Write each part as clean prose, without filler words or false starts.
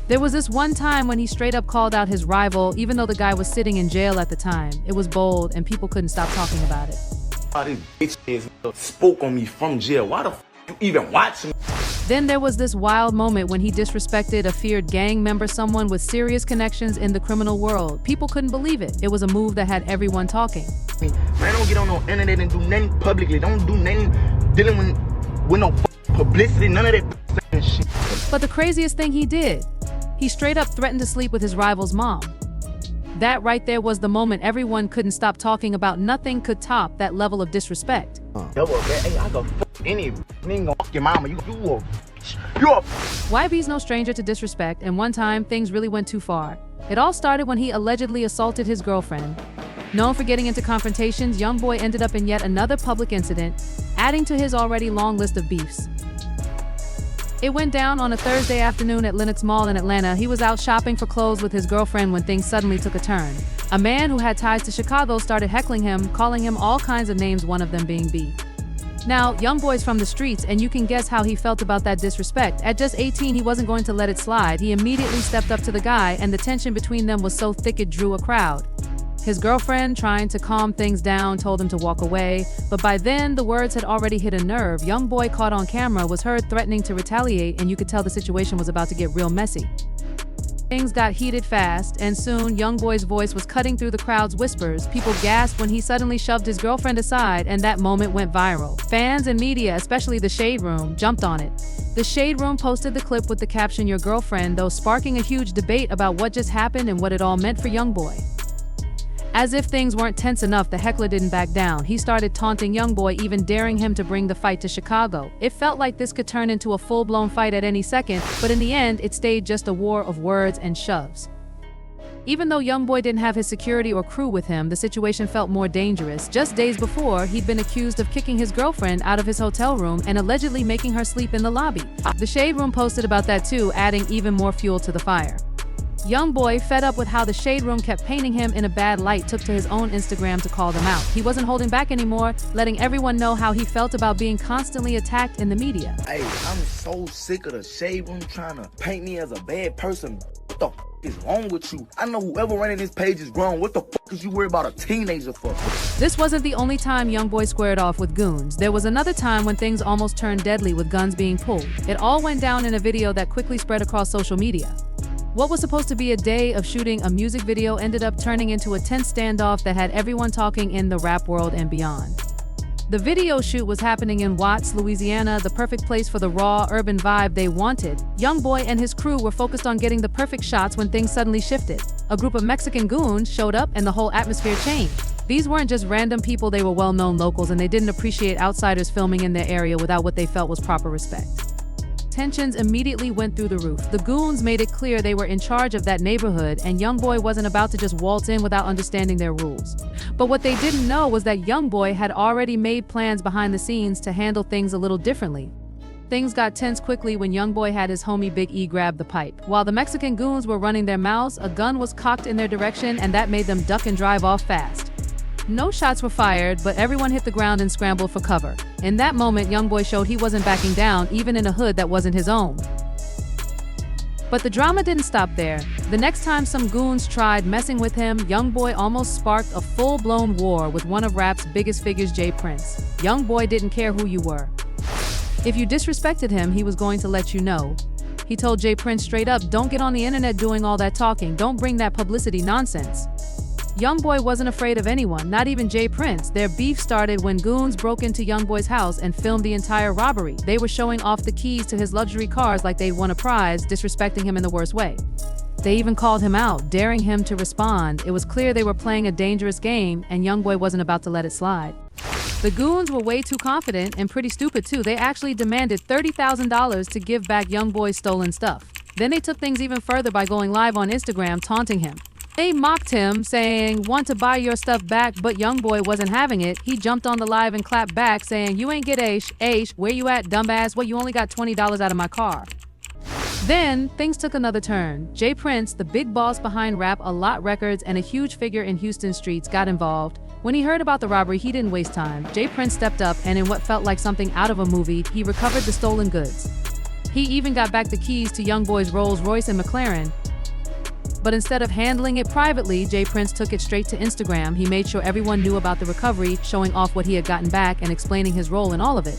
There was this one time when he straight up called out his rival, even though the guy was sitting in jail at the time. It was bold, and people couldn't stop talking about it. This bitch spoke on me from jail. Why the f you even watching? Then there was this wild moment when he disrespected a feared gang member, someone with serious connections in the criminal world. People couldn't believe it. It was a move that had everyone talking. Man, don't get on no internet and do nothing publicly. Don't do nothing dealing with no publicity, none of that shit. But the craziest thing he did, he straight up threatened to sleep with his rival's mom. That right there was the moment everyone couldn't stop talking about. Nothing could top that level of disrespect. Hey, I go fuck any nigga, fuck your mama. You a YB's no stranger to disrespect, and one time things really went too far. It all started when he allegedly assaulted his girlfriend. Known for getting into confrontations, Youngboy ended up in yet another public incident, adding to his already long list of beefs. It went down on a Thursday afternoon at Lenox Mall in Atlanta. He was out shopping for clothes with his girlfriend when things suddenly took a turn. A man who had ties to Chicago started heckling him, calling him all kinds of names, one of them being B. Now, Youngboy's from the streets, and you can guess how he felt about that disrespect. At just 18, he wasn't going to let it slide. He immediately stepped up to the guy, and the tension between them was so thick it drew a crowd. His girlfriend, trying to calm things down, told him to walk away, but by then the words had already hit a nerve. Youngboy, caught on camera, was heard threatening to retaliate, and you could tell the situation was about to get real messy. Things got heated fast, and soon Youngboy's voice was cutting through the crowd's whispers. People gasped when he suddenly shoved his girlfriend aside, and that moment went viral. Fans and media, especially the Shade Room, jumped on it. The Shade Room posted the clip with the caption "Your girlfriend," though sparking a huge debate about what just happened and what it all meant for Youngboy. As if things weren't tense enough, the heckler didn't back down. He started taunting Youngboy, even daring him to bring the fight to Chicago. It felt like this could turn into a full-blown fight at any second, but in the end, it stayed just a war of words and shoves. Even though Youngboy didn't have his security or crew with him, the situation felt more dangerous. Just days before, he'd been accused of kicking his girlfriend out of his hotel room and allegedly making her sleep in the lobby. The Shade Room posted about that too, adding even more fuel to the fire. Youngboy, fed up with how the Shade Room kept painting him in a bad light, took to his own Instagram to call them out. He wasn't holding back anymore, letting everyone know how he felt about being constantly attacked in the media. Hey, I'm so sick of the Shade Room trying to paint me as a bad person. What the f is wrong with you? I know whoever running this page is wrong. What the f is you worried about a teenager for? This wasn't the only time Youngboy squared off with goons. There was another time when things almost turned deadly with guns being pulled. It all went down in a video that quickly spread across social media. What was supposed to be a day of shooting a music video ended up turning into a tense standoff that had everyone talking in the rap world and beyond. The video shoot was happening in Watts, Louisiana, the perfect place for the raw, urban vibe they wanted. Youngboy and his crew were focused on getting the perfect shots when things suddenly shifted. A group of Mexican goons showed up and the whole atmosphere changed. These weren't just random people, they were well-known locals, and they didn't appreciate outsiders filming in their area without what they felt was proper respect. Tensions immediately went through the roof. The goons made it clear they were in charge of that neighborhood, and Youngboy wasn't about to just waltz in without understanding their rules. But what they didn't know was that Youngboy had already made plans behind the scenes to handle things a little differently. Things got tense quickly when Youngboy had his homie Big E grab the pipe. While the Mexican goons were running their mouths, a gun was cocked in their direction, and that made them duck and drive off fast. No shots were fired, but everyone hit the ground and scrambled for cover. In that moment, Youngboy showed he wasn't backing down, even in a hood that wasn't his own. But the drama didn't stop there. The next time some goons tried messing with him, Youngboy almost sparked a full-blown war with one of rap's biggest figures, J. Prince. Youngboy didn't care who you were. If you disrespected him, he was going to let you know. He told J. Prince straight up, "Don't get on the internet doing all that talking. Don't bring that publicity nonsense." Youngboy wasn't afraid of anyone, not even J. Prince. Their beef started when goons broke into Youngboy's house and filmed the entire robbery. They were showing off the keys to his luxury cars like they'd won a prize, disrespecting him in the worst way. They even called him out, daring him to respond. It was clear they were playing a dangerous game, and Youngboy wasn't about to let it slide. The goons were way too confident, and pretty stupid too. They actually demanded $30,000 to give back Youngboy's stolen stuff. Then they took things even further by going live on Instagram, taunting him. They mocked him, saying, "Want to buy your stuff back," but Youngboy wasn't having it. He jumped on the live and clapped back, saying, "You ain't get Aish, where you at, dumbass? What, you only got $20 out of my car?" Then, things took another turn. J. Prince, the big boss behind Rap A Lot Records and a huge figure in Houston streets, got involved. When he heard about the robbery, he didn't waste time. J. Prince stepped up, and in what felt like something out of a movie, he recovered the stolen goods. He even got back the keys to Youngboy's Rolls Royce and McLaren. But instead of handling it privately, J Prince took it straight to Instagram. He made sure everyone knew about the recovery, showing off what he had gotten back and explaining his role in all of it.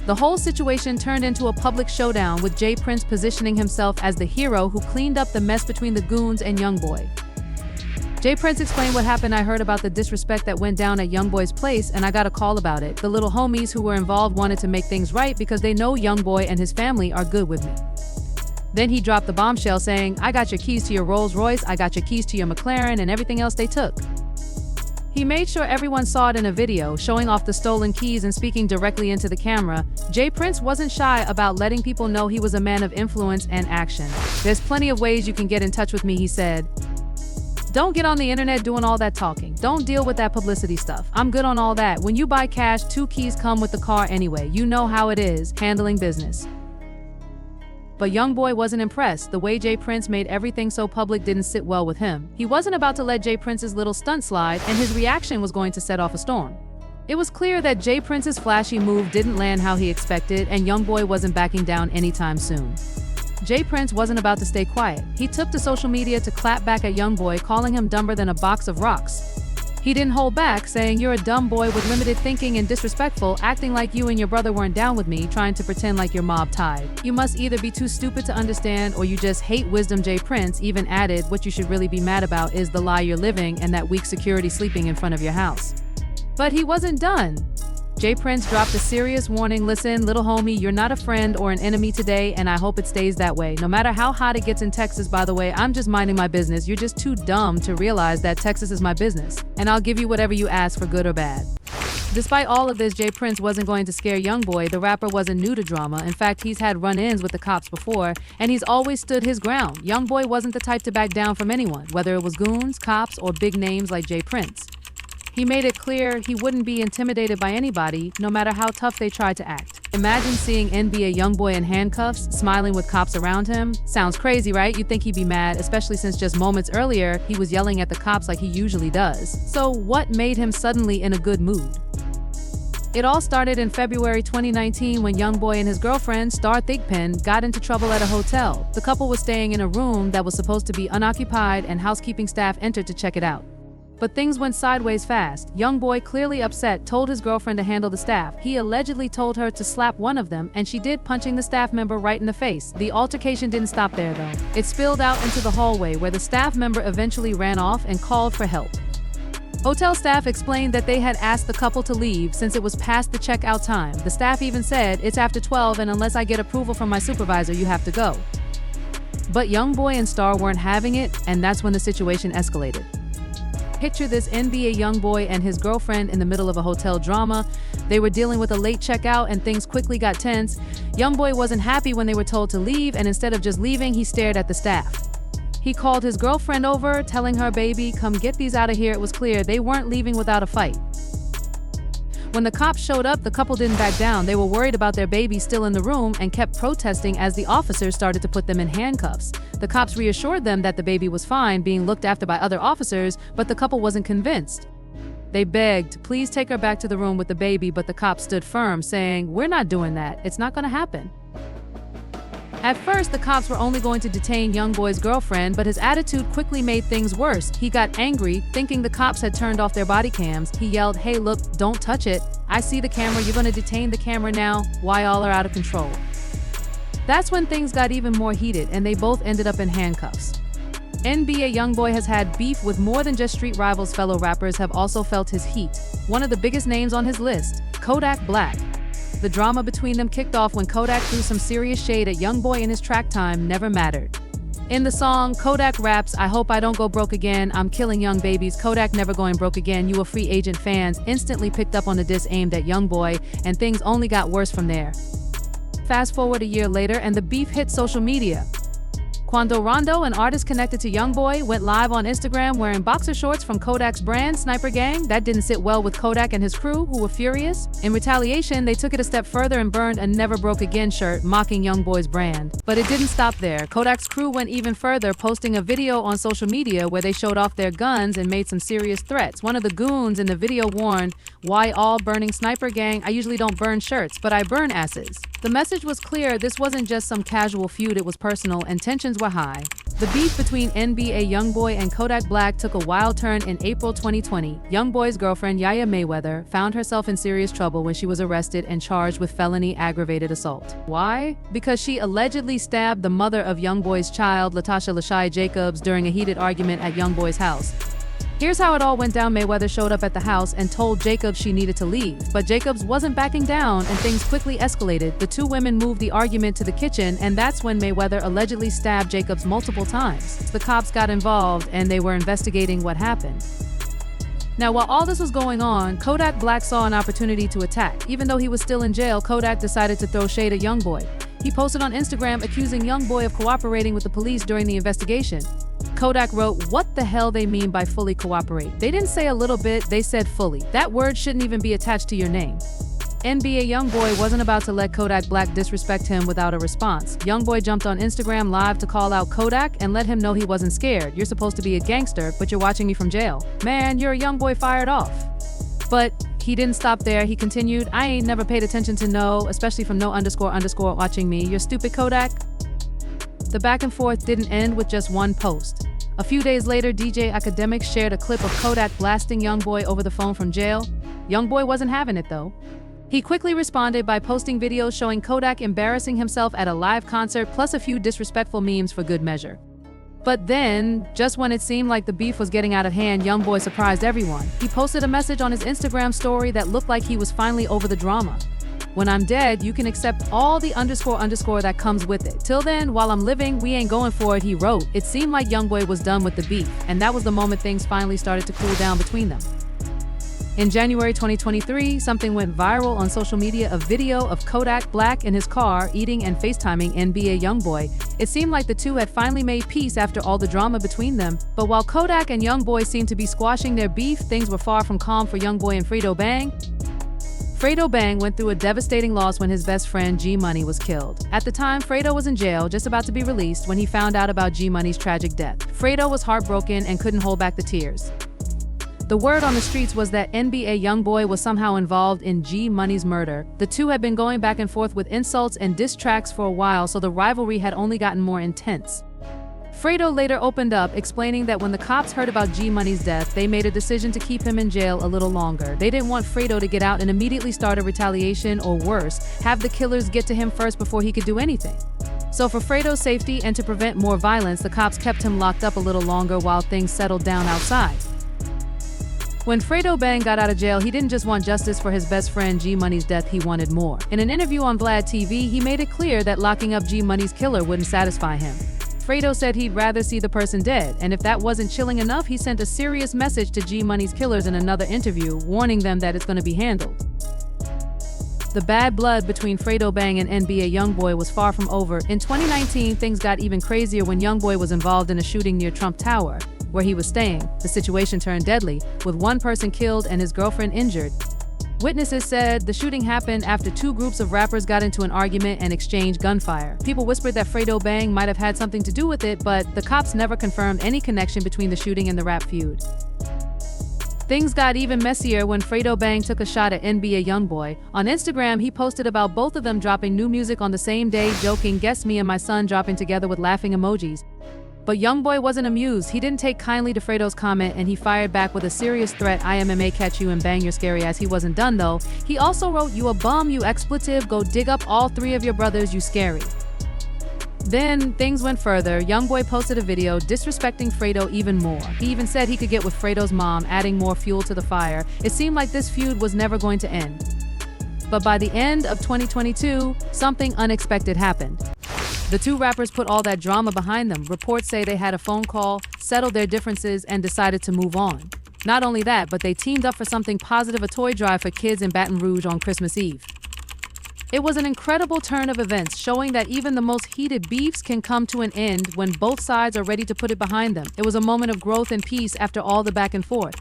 The whole situation turned into a public showdown, with J Prince positioning himself as the hero who cleaned up the mess between the goons and Youngboy. J Prince explained what happened. I heard about the disrespect that went down at Youngboy's place, and I got a call about it. The little homies who were involved wanted to make things right because they know Youngboy and his family are good with me. Then he dropped the bombshell saying, I got your keys to your Rolls Royce, I got your keys to your McLaren, and everything else they took. He made sure everyone saw it in a video, showing off the stolen keys and speaking directly into the camera. J Prince wasn't shy about letting people know he was a man of influence and action. There's plenty of ways you can get in touch with me, he said. Don't get on the internet doing all that talking. Don't deal with that publicity stuff. I'm good on all that. When you buy cash, 2 keys come with the car anyway. You know how it is, handling business. But Youngboy wasn't impressed. The way J Prince made everything so public didn't sit well with him. He wasn't about to let J Prince's little stunt slide, and his reaction was going to set off a storm. It was clear that J Prince's flashy move didn't land how he expected, and Youngboy wasn't backing down anytime soon. J Prince wasn't about to stay quiet. He took to social media to clap back at Youngboy, calling him dumber than a box of rocks. He didn't hold back, saying, you're a dumb boy with limited thinking and disrespectful, acting like you and your brother weren't down with me, trying to pretend like you're mob tied. You must either be too stupid to understand or you just hate wisdom. J Prince even added, what you should really be mad about is the lie you're living and that weak security sleeping in front of your house. But he wasn't done. J Prince dropped a serious warning. Listen, little homie, you're not a friend or an enemy today, and I hope it stays that way. No matter how hot it gets in Texas, by the way, I'm just minding my business. You're just too dumb to realize that Texas is my business, and I'll give you whatever you ask for good or bad. Despite all of this, J Prince wasn't going to scare Youngboy. The rapper wasn't new to drama. In fact, he's had run-ins with the cops before, and he's always stood his ground. Youngboy wasn't the type to back down from anyone, whether it was goons, cops, or big names like J Prince. He made it clear he wouldn't be intimidated by anybody, no matter how tough they tried to act. Imagine seeing NBA Youngboy in handcuffs, smiling with cops around him. Sounds crazy, right? You'd think he'd be mad, especially since just moments earlier, he was yelling at the cops like he usually does. So what made him suddenly in a good mood? It all started in February 2019 when Youngboy and his girlfriend, Star Thigpen, got into trouble at a hotel. The couple was staying in a room that was supposed to be unoccupied, and housekeeping staff entered to check it out. But things went sideways fast. Youngboy, clearly upset, told his girlfriend to handle the staff. He allegedly told her to slap one of them, and she did, punching the staff member right in the face. The altercation didn't stop there, though. It spilled out into the hallway, where the staff member eventually ran off and called for help. Hotel staff explained that they had asked the couple to leave since it was past the checkout time. The staff even said, it's after 12, and unless I get approval from my supervisor, you have to go. But Youngboy and Star weren't having it, and that's when the situation escalated. Picture this: NBA Youngboy and his girlfriend in the middle of a hotel drama. They were dealing with a late checkout and things quickly got tense. Youngboy wasn't happy when they were told to leave, and instead of just leaving, he stared at the staff. He called his girlfriend over, telling her, baby, come get these out of here. It was clear they weren't leaving without a fight. When the cops showed up, the couple didn't back down. They were worried about their baby still in the room and kept protesting as the officers started to put them in handcuffs. The cops reassured them that the baby was fine, being looked after by other officers, but the couple wasn't convinced. They begged, please take her back to the room with the baby, but the cops stood firm, saying, we're not doing that. It's not going to happen. At first, the cops were only going to detain Youngboy's girlfriend, but his attitude quickly made things worse. He got angry, thinking the cops had turned off their body cams. He yelled, hey, look, don't touch it. I see the camera. You're going to detain the camera now. Why all are out of control? That's when things got even more heated, and they both ended up in handcuffs. NBA Youngboy has had beef with more than just street rivals. Fellow rappers have also felt his heat. One of the biggest names on his list, Kodak Black. The drama between them kicked off when Kodak threw some serious shade at Youngboy in his track Time Never Mattered. In the song, Kodak raps, I hope I don't go broke again, I'm killing young babies, Kodak never going broke again. You a free agent. Fans instantly picked up on the diss aimed at Youngboy, and things only got worse from there. Fast forward a year later, and the beef hit social media. Quando Rondo, an artist connected to Youngboy, went live on Instagram wearing boxer shorts from Kodak's brand, Sniper Gang. That didn't sit well with Kodak and his crew, who were furious. In retaliation, they took it a step further and burned a Never Broke Again shirt, mocking Youngboy's brand. But it didn't stop there. Kodak's crew went even further, posting a video on social media where they showed off their guns and made some serious threats. One of the goons in the video warned, "Why all burning sniper gang? I usually don't burn shirts, but I burn asses." The message was clear. This wasn't just some casual feud, it was personal, and tensions were high. The beef between NBA Youngboy and Kodak Black took a wild turn in April 2020. Youngboy's girlfriend, Yaya Mayweather, found herself in serious trouble when she was arrested and charged with felony aggravated assault. Why? Because she allegedly stabbed the mother of Youngboy's child, Latasha Lashai Jacobs, during a heated argument at Youngboy's house. Here's how it all went down. Mayweather showed up at the house and told Jacobs she needed to leave, but Jacobs wasn't backing down and things quickly escalated. The two women moved the argument to the kitchen, and that's when Mayweather allegedly stabbed Jacobs multiple times. The cops got involved and they were investigating what happened. Now, while all this was going on, Kodak Black saw an opportunity to attack. Even though he was still in jail, Kodak decided to throw shade at Youngboy. He posted on Instagram accusing Youngboy of cooperating with the police during the investigation. Kodak wrote, "What the hell they mean by fully cooperate? They didn't say a little bit, they said fully. That word shouldn't even be attached to your name." NBA Youngboy wasn't about to let Kodak Black disrespect him without a response. Youngboy jumped on Instagram Live to call out Kodak and let him know he wasn't scared. "You're supposed to be a gangster, but you're watching me from jail. Man, you're a Youngboy fired off." But he didn't stop there. He continued, "I ain't never paid attention to no, especially from no _ watching me. You're stupid, Kodak." The back and forth didn't end with just one post. A few days later, DJ Academic shared a clip of Kodak blasting Youngboy over the phone from jail. Youngboy wasn't having it though. He quickly responded by posting videos showing Kodak embarrassing himself at a live concert, plus a few disrespectful memes for good measure. But then, just when it seemed like the beef was getting out of hand, Youngboy surprised everyone. He posted a message on his Instagram story that looked like he was finally over the drama. "When I'm dead, you can accept all the _ that comes with it. Till then, while I'm living, we ain't going for it," he wrote. It seemed like Youngboy was done with the beef, and that was the moment things finally started to cool down between them. In January 2023, something went viral on social media, a video of Kodak Black in his car eating and FaceTiming NBA Youngboy. It seemed like the two had finally made peace after all the drama between them. But while Kodak and Youngboy seemed to be squashing their beef, things were far from calm for Youngboy and Fredo Bang. Fredo Bang went through a devastating loss when his best friend G Money was killed. At the time, Fredo was in jail, just about to be released, when he found out about G Money's tragic death. Fredo was heartbroken and couldn't hold back the tears. The word on the streets was that NBA Youngboy was somehow involved in G Money's murder. The two had been going back and forth with insults and diss tracks for a while, so the rivalry had only gotten more intense. Fredo later opened up, explaining that when the cops heard about G Money's death, they made a decision to keep him in jail a little longer. They didn't want Fredo to get out and immediately start a retaliation, or worse, have the killers get to him first before he could do anything. So for Fredo's safety and to prevent more violence, the cops kept him locked up a little longer while things settled down outside. When Fredo Bang got out of jail, he didn't just want justice for his best friend G Money's death, he wanted more. In an interview on Vlad TV, he made it clear that locking up G Money's killer wouldn't satisfy him. Fredo said he'd rather see the person dead, and if that wasn't chilling enough, he sent a serious message to G Money's killers in another interview, warning them that it's going to be handled. The bad blood between Fredo Bang and NBA Youngboy was far from over. In 2019, things got even crazier when Youngboy was involved in a shooting near Trump Tower, where he was staying. The situation turned deadly, with one person killed and his girlfriend injured. Witnesses said the shooting happened after two groups of rappers got into an argument and exchanged gunfire. People whispered that Fredo Bang might have had something to do with it, but the cops never confirmed any connection between the shooting and the rap feud. Things got even messier when Fredo Bang took a shot at NBA Youngboy. On Instagram, he posted about both of them dropping new music on the same day, joking, "Guess me and my son dropping together," with laughing emojis. But Youngboy wasn't amused. He didn't take kindly to Fredo's comment, and he fired back with a serious threat: "I MMA catch you and bang your scary ass." He wasn't done though. He also wrote, "You a bum, you expletive, go dig up all three of your brothers, you scary." Then things went further. Youngboy posted a video disrespecting Fredo even more. He even said he could get with Fredo's mom, adding more fuel to the fire. It seemed like this feud was never going to end. But by the end of 2022, something unexpected happened. The two rappers put all that drama behind them. Reports say they had a phone call, settled their differences, and decided to move on. Not only that, but they teamed up for something positive, a toy drive for kids in Baton Rouge on Christmas Eve. It was an incredible turn of events, showing that even the most heated beefs can come to an end when both sides are ready to put it behind them. It was a moment of growth and peace after all the back and forth.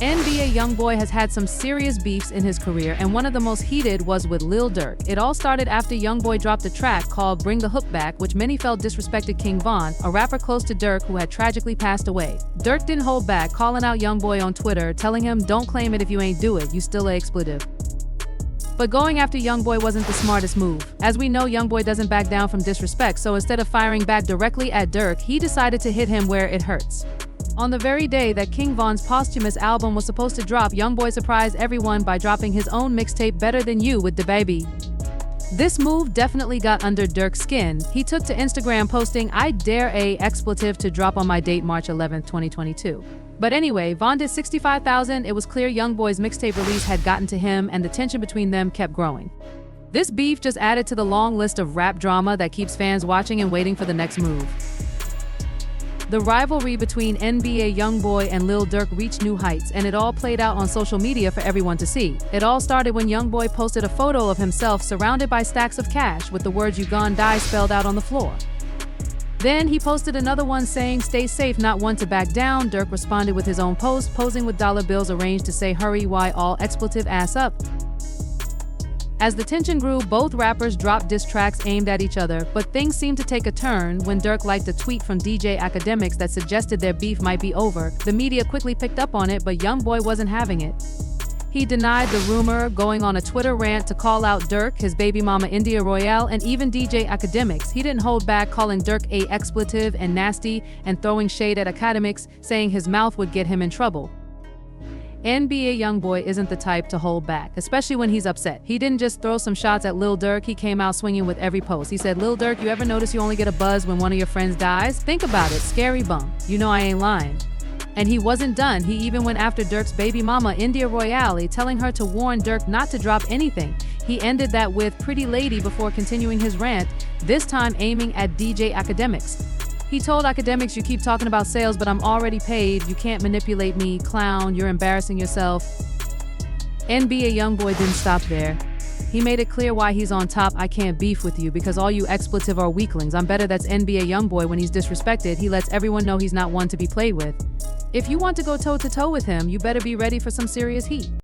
NBA Youngboy has had some serious beefs in his career, and one of the most heated was with Lil Durk. It all started after Youngboy dropped a track called Bring the Hook Back, which many felt disrespected King Von, a rapper close to Durk who had tragically passed away. Durk didn't hold back, calling out Youngboy on Twitter, telling him, "Don't claim it if you ain't do it, you still a expletive." But going after Youngboy wasn't the smartest move. As we know, Youngboy doesn't back down from disrespect, so instead of firing back directly at Durk, he decided to hit him where it hurts. On the very day that King Von's posthumous album was supposed to drop, Youngboy surprised everyone by dropping his own mixtape Better Than You with DaBaby. This move definitely got under Durk's skin. He took to Instagram posting, "I dare a expletive to drop on my date March 11th, 2022. But anyway, Von did 65,000. It was clear Youngboy's mixtape release had gotten to him, and the tension between them kept growing. This beef just added to the long list of rap drama that keeps fans watching and waiting for the next move. The rivalry between NBA Youngboy and Lil Durk reached new heights, and it all played out on social media for everyone to see. It all started when Youngboy posted a photo of himself surrounded by stacks of cash with the words "You gon' die" spelled out on the floor. Then he posted another one saying, "Stay safe, not one to back down." Durk responded with his own post, posing with dollar bills arranged to say "Hurry, why all expletive ass up." As the tension grew, both rappers dropped diss tracks aimed at each other, but things seemed to take a turn when Durk liked a tweet from DJ Academics that suggested their beef might be over. The media quickly picked up on it, but Youngboy wasn't having it. He denied the rumor, going on a Twitter rant to call out Durk, his baby mama India Royale, and even DJ Academics. He didn't hold back, calling Durk a expletive and nasty and throwing shade at Academics, saying his mouth would get him in trouble. NBA Youngboy isn't the type to hold back, especially when he's upset. He didn't just throw some shots at Lil Durk, he came out swinging with every post. He said, "Lil Durk, you ever notice you only get a buzz when one of your friends dies? Think about it, scary bum. You know I ain't lying." And he wasn't done. He even went after Durk's baby mama, India Royale, telling her to warn Durk not to drop anything. He ended that with "Pretty Lady" before continuing his rant, this time aiming at DJ Academics. He told Academics, "You keep talking about sales, but I'm already paid. You can't manipulate me, clown. You're embarrassing yourself." NBA Youngboy didn't stop there. He made it clear why he's on top. "I can't beef with you because all you expletive are weaklings. I'm better." That's NBA Youngboy when he's disrespected. He lets everyone know he's not one to be played with. If you want to go toe-to-toe with him, you better be ready for some serious heat.